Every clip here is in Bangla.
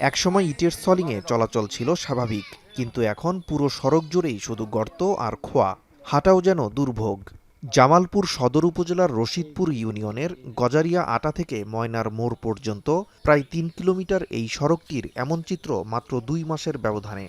একসময় ইটের সলিংয়ে চলাচল ছিল স্বাভাবিক, কিন্তু এখন পুরো সড়ক জুড়েই শুধু গর্ত আর খোয়া। হাঁটাও যেন দুর্ভোগ। জামালপুর সদর উপজেলার রশিদপুর ইউনিয়নের গজারিয়া আটা থেকে ময়নার মোড় পর্যন্ত প্রায় ৩ কিলোমিটার এই সড়কটির এমন চিত্র মাত্র ২ মাসের ব্যবধানে।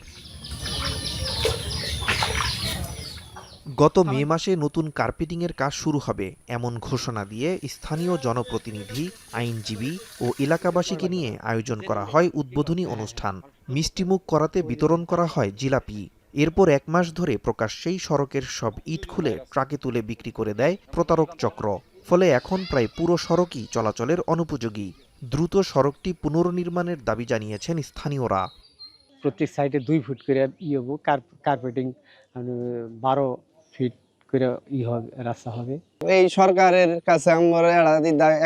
গত মে মাসে নতুন কার্পেটিংয়ের কাজ শুরু হবে এমন ঘোষণা দিয়ে স্থানীয় জনপ্রতিনিধি, আইনজীবী ও এলাকাবাসীকে নিয়ে আয়োজন করা হয় উদ্বোধনী অনুষ্ঠান। মিষ্টিমুখ করাতে বিতরণ করা হয় জিলাপি। এরপর ১ মাস ধরে প্রকাশ্যেই সড়কের সব ইট খুলে ট্রাকে তুলে বিক্রি করে দেয় প্রতারক চক্র। ফলে এখন প্রায় পুরো সড়কই চলাচলের অনুপযোগী। দ্রুত সড়কটি পুনর্নির্মাণের দাবি জানিয়েছেন স্থানীয়রা। প্রত্যেক সাইডে ২ ফুট করে কার্পেটিং ১২ ফিট করে হবে, রাস্তা হবে। এই সরকারের কাছে আমরা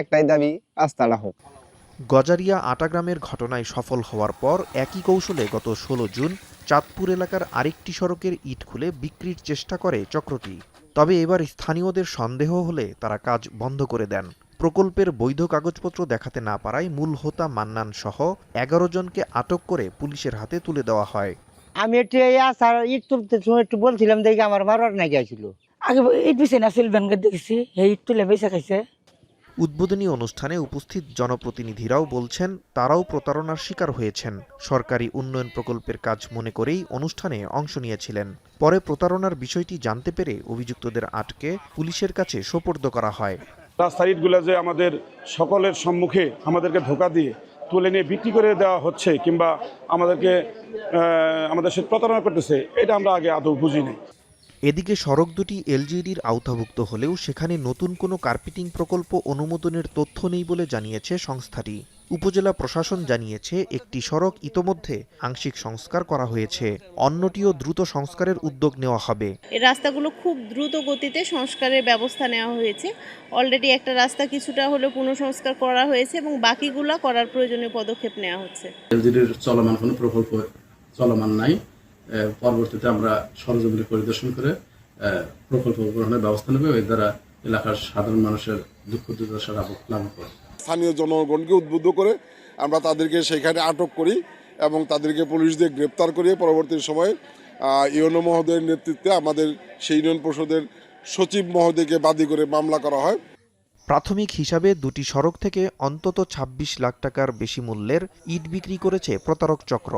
একটাই দাবি, রাস্তাটা হোক। গজারিয়া আটা গ্রামের ঘটনায় সফল হওয়ার পর একই কৌশলে গত ১৬ জুন চাঁদপুর এলাকার আরেকটি সড়কের ইট খুলে বিক্রির চেষ্টা করে চক্রটি। তবে এবার স্থানীয়দের সন্দেহ হলে তারা কাজ বন্ধ করে দেন। প্রকল্পের বৈধ কাগজপত্র দেখাতে না পারায় মূল হোতা মান্নান সহ ১১ জনকে আটক করে পুলিশের হাতে তুলে দেওয়া হয়। আমি একটু ইট তুলতে একটু বলছিলাম, দেখি আমার মারার না গিয়েছিল। আগে ইট বিছে না সিলভেনকে দেখছি, এই ইট তুলে বেঁচে খাইছে। উদ্বোধনী অনুষ্ঠানে উপস্থিত জনপ্রতিনিধিরাও বলছেন তারাও প্রতারণার শিকার হয়েছেন। সরকারি উন্নয়ন প্রকল্পের কাজ মনে করেই অনুষ্ঠানে অংশ নিয়েছিলেন। পরে প্রতারণার বিষয়টি জানতে পেরে অভিযুক্তদের আটকে পুলিশের কাছে সোপর্দ করা হয়। রাস্তার ইটগুলো যে আমাদের সকলের সম্মুখে আমাদেরকে ধোঁকা দিয়ে তুলে নিয়ে বিক্রি করে দেওয়া হচ্ছে কিংবা আমাদের সাথে প্রতারণা করতেছে, এটা আমরা আগে আদৌ বুঝিনি। এদিকে সড়ক দুটি এলজিইডির আওতাভুক্ত হলেও সেখানে নতুন কোনো কার্পেটিং প্রকল্প অনুমোদনের তথ্য নেই বলে জানিয়েছে সংস্থাটি। উপজেলা প্রশাসন জানিয়েছে একটি সড়ক ইতোমধ্যে আংশিক সংস্কার করা হয়েছে, অন্যটিও দ্রুত সংস্কারের উদ্যোগ নেওয়া হবে। এই রাস্তাগুলো খুব দ্রুত গতিতে সংস্কারের ব্যবস্থা নেওয়া হয়েছে। অলরেডি একটা রাস্তা কিছুটা হলেও পুনঃসংস্কার করা হয়েছে এবং বাকিগুলো করার প্রয়োজনীয় পদক্ষেপ নেওয়া হচ্ছে। এলজিইডির চলমান কোনো প্রকল্প চলমান নাই। পরবর্তীতে আমরা সরজমিনে পরিদর্শন করে প্রকল্প গ্রহণের ব্যবস্থা নেবে। এর দ্বারা এলাকার সাধারণ মানুষের দুঃখ দুর্দশা লাভ করে। স্থানীয় জনগণকে উদ্বুদ্ধ করে আমরা তাদেরকে সেখানে আটক করি এবং তাদেরকে পুলিশ দিয়ে গ্রেপ্তার করিয়ে পরবর্তী সময়ে ইউনো মহোদয়ের নেতৃত্বে আমাদের সেই ইউনিয়ন পরিষদের সচিব মহোদয়কে বাদী করে মামলা করা হয়। প্রাথমিক হিসাবে দুটি সড়ক থেকে অন্তত ২৬ লাখ টাকার বেশি মূল্যের ইট বিক্রি করেছে প্রতারক চক্র।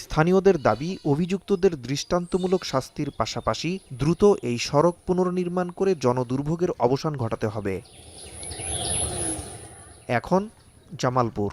স্থানীয়দের দাবি, অভিযুক্তদের দৃষ্টান্তমূলক শাস্তির পাশাপাশি দ্রুত এই সড়ক পুনর্নির্মাণ করে জনদুর্ভোগের অবসান ঘটাতে হবে। এখন জামালপুর।